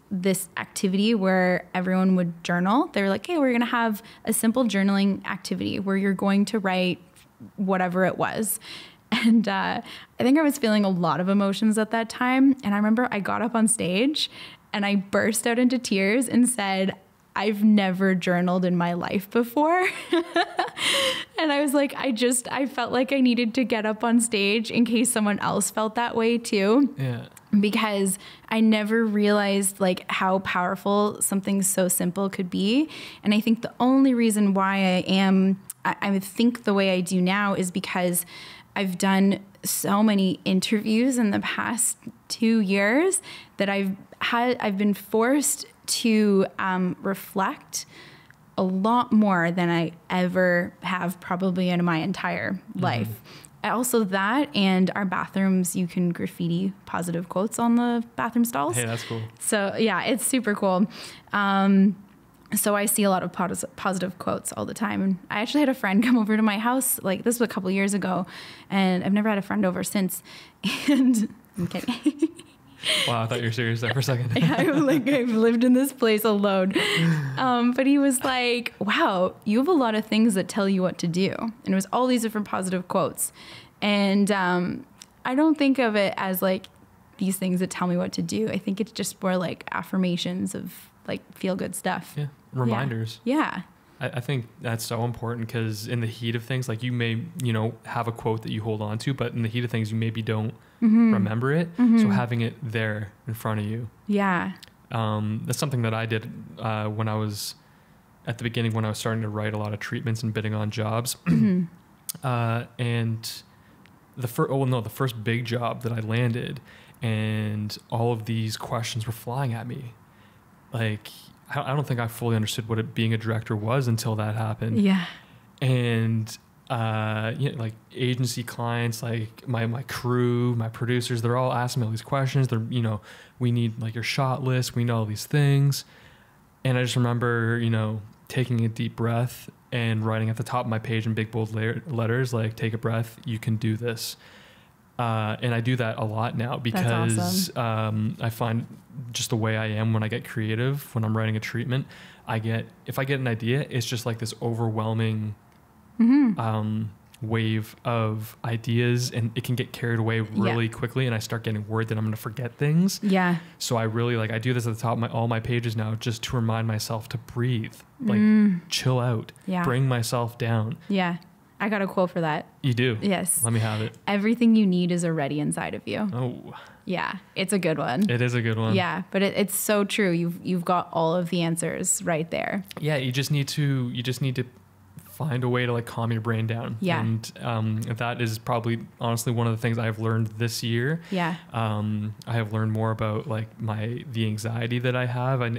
activity where everyone would journal. They were like, "Hey, we're going to have a simple journaling activity where you're going to write whatever it was." And I think I was feeling a lot of emotions at that time. And I remember I got up on stage and I burst out into tears and said, "I've never journaled in my life before." And I was like, I felt like I needed to get up on stage in case someone else felt that way too. Yeah. because I never realized like how powerful something so simple could be. And I think the only reason why I think the way I do now is because I've done so many interviews in the past 2 years that I've been forced to reflect a lot more than I ever have probably in my entire life. Also that, and our bathrooms, you can graffiti positive quotes on the bathroom stalls. Hey, that's cool. So yeah, it's super cool. So I see a lot of positive quotes all the time. And I actually had a friend come over to my house, like this was a couple years ago, and I've never had a friend over since. And I'm kidding. Wow, I thought you were serious there for a second. Yeah, I've lived in this place alone. But he was like, wow, you have a lot of things that tell you what to do. And it was all these different positive quotes. And I don't think of it as like these things that tell me what to do. I think it's just more like affirmations of like feel good stuff. Yeah, reminders. Yeah. I think that's so important because in the heat of things, like you may, have a quote that you hold on to, but in the heat of things, you maybe don't remember it. So having it there in front of you. Yeah. That's something that I did when I was at the beginning, when I was starting to write a lot of treatments and bidding on jobs. And the first big job that I landed, and all of these questions were flying at me. Like, I don't think I fully understood what being a director was until that happened. Yeah. And, like agency clients, like my crew, my producers, they're all asking me all these questions. They're, we need like your shot list. We know all these things. And I just remember, taking a deep breath and writing at the top of my page in big bold letters, like, take a breath, you can do this. And I do that a lot now because awesome. I find just the way I am when I get creative, when I'm writing a treatment, if I get an idea, it's just like this overwhelming wave of ideas, and it can get carried away really quickly, and I start getting worried that I'm going to forget things. Yeah. So I really I do this at the top of all my pages now, just to remind myself to breathe, like chill out, bring myself down. Yeah. I got a quote for that. You do? Yes. Let me have it. Everything you need is already inside of you. Oh. Yeah, it's a good one. It is a good one. Yeah, but it's so true. You've got all of the answers right there. Yeah, you just need to find a way to like calm your brain down. Yeah. And that is probably honestly one of the things I've learned this year. Yeah. I have learned more about like the anxiety that I have. And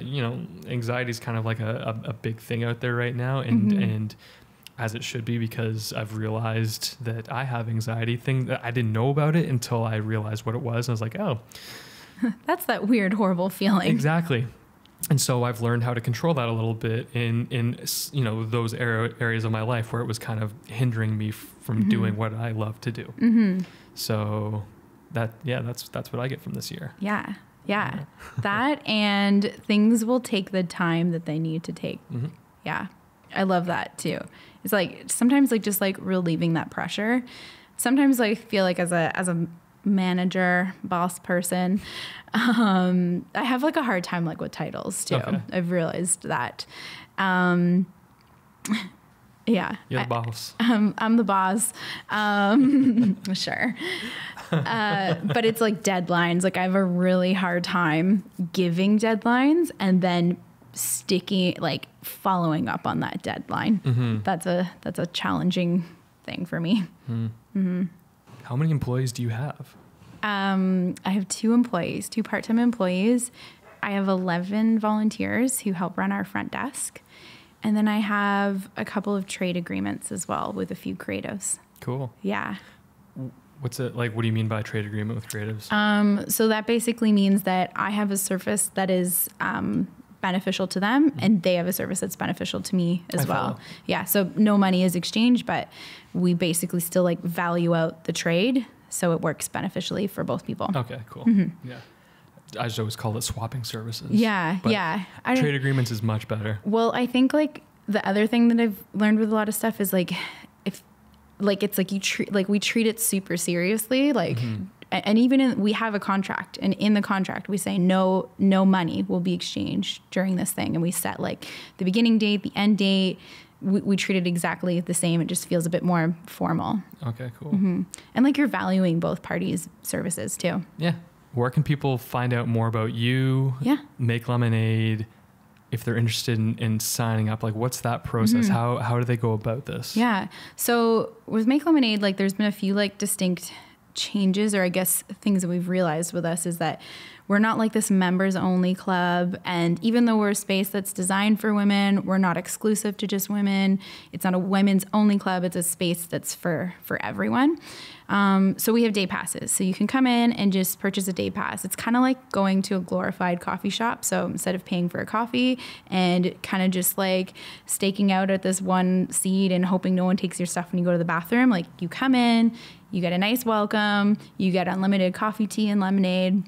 anxiety is kind of like a big thing out there right now, and as it should be, because I've realized that I have anxiety thing that I didn't know about it until I realized what it was. And I was like, oh, that's that weird, horrible feeling. Exactly. And so I've learned how to control that a little bit in those areas of my life where it was kind of hindering me from doing what I love to do. So that's what I get from this year. Yeah. That, and things will take the time that they need to take. Yeah. I love that too. It's like sometimes like just like relieving that pressure. Sometimes I feel like as a manager, boss person, I have like a hard time like with titles too. Okay. I've realized that. Yeah. You're the boss. I'm the boss. Sure. But it's like deadlines. Like I have a really hard time giving deadlines and then following up on that deadline. That's a challenging thing for me. How many employees do you have? I have 2 employees, 2 part-time employees. I have 11 volunteers who help run our front desk. And then I have a couple of trade agreements as well with a few creatives. Cool. Yeah. What's it like? What do you mean by trade agreement with creatives? So that basically means that I have a service that is beneficial to them, and they have a service that's beneficial to me as well. Yeah. So no money is exchanged, but we basically still like value out the trade, so it works beneficially for both people. Okay, cool. Yeah. I just always call it swapping services. Yeah. But yeah. Trade agreements is much better. Well, I think like the other thing that I've learned with a lot of stuff is like, if like, it's like we treat it super seriously. Like, and even we have a contract, and in the contract we say no money will be exchanged during this thing. And we set like the beginning date, the end date. We treat it exactly the same. It just feels a bit more formal. Okay, cool. And like you're valuing both parties' services too. Yeah. where can people find out more about you? Yeah. Make Lemonade, if they're interested in signing up? Like, what's that process? How do they go about this? Yeah. So with Make Lemonade, like there's been a few like distinct changes, or I guess things that we've realized with us is that we're not like this members only club. And even though we're a space that's designed for women, we're not exclusive to just women. It's not a women's only club. It's a space that's for everyone. So we have day passes. So you can come in and just purchase a day pass. It's kind of like going to a glorified coffee shop. So instead of paying for a coffee and kind of just like staking out at this one seat and hoping no one takes your stuff when you go to the bathroom, like you come in, you get a nice welcome, you get unlimited coffee, tea, and lemonade.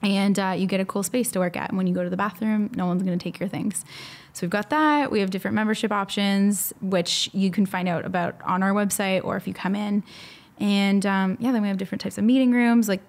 And you get a cool space to work at. And when you go to the bathroom, no one's going to take your things. So we've got that. We have different membership options, which you can find out about on our website or if you come in. And then we have different types of meeting rooms, like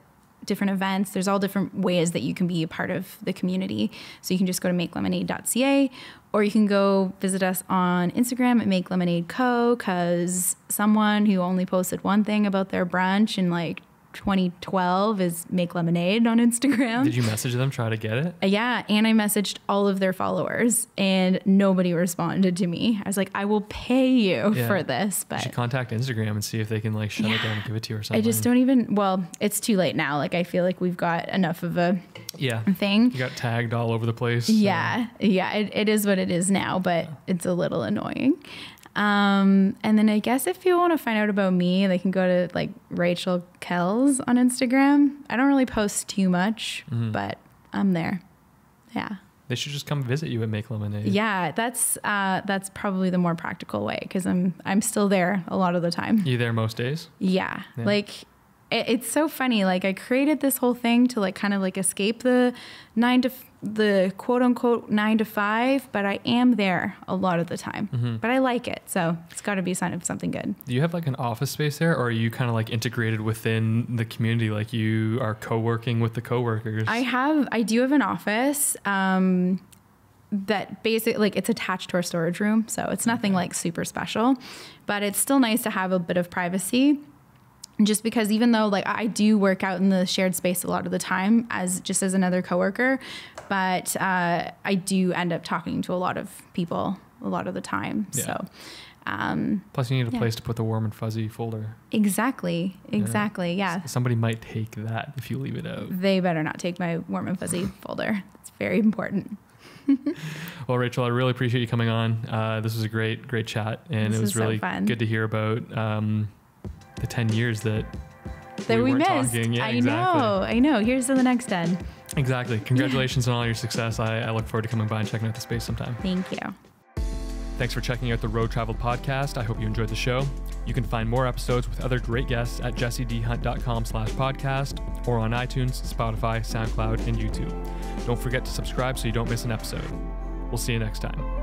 different events. There's all different ways that you can be a part of the community. So you can just go to makelemonade.ca, or you can go visit us on Instagram at Make Lemonade Co. Because someone who only posted one thing about their brunch in like 2012 is Make Lemonade on Instagram. Did you message them, try to get it? Yeah. And I messaged all of their followers and nobody responded to me. I was like, I will pay you for this. But you should contact Instagram and see if they can like shut it down and give it to you or something. I just don't even, well, it's too late now. Like I feel like we've got enough of a thing. You got tagged all over the place. Yeah. So. Yeah. It is what it is now, but it's a little annoying. And then I guess if you want to find out about me, they can go to like Rachel Kells on Instagram. I don't really post too much, but I'm there. Yeah. They should just come visit you at Make Lemonade. Yeah, that's probably the more practical way because I'm still there a lot of the time. You there most days? Yeah. Like it's so funny. Like I created this whole thing to like kind of like escape the quote unquote 9 to 5, but I am there a lot of the time, but I like it. So it's got to be a sign of something good. Do you have like an office space there, or are you kind of like integrated within the community? Like you are co-working with the co-workers? I do have an office, that basically like it's attached to our storage room. So it's nothing like super special, but it's still nice to have a bit of privacy. Just because even though like I do work out in the shared space a lot of the time as another coworker, but I do end up talking to a lot of people a lot of the time. Yeah. So plus you need a place to put the warm and fuzzy folder. Exactly. Yeah. Somebody might take that if you leave it out. They better not take my warm and fuzzy folder. It's very important. Well, Rachel, I really appreciate you coming on. This was a great chat, and it was really so good to hear about the 10 years that we missed. Talking. Yeah, I know. Here's to the next 10. Exactly. Congratulations on all your success. I look forward to coming by and checking out the space sometime. Thank you. Thanks for checking out the Road Traveled podcast. I hope you enjoyed the show. You can find more episodes with other great guests at jessedhunt.com/podcast or on iTunes, Spotify, SoundCloud, and YouTube. Don't forget to subscribe so you don't miss an episode. We'll see you next time.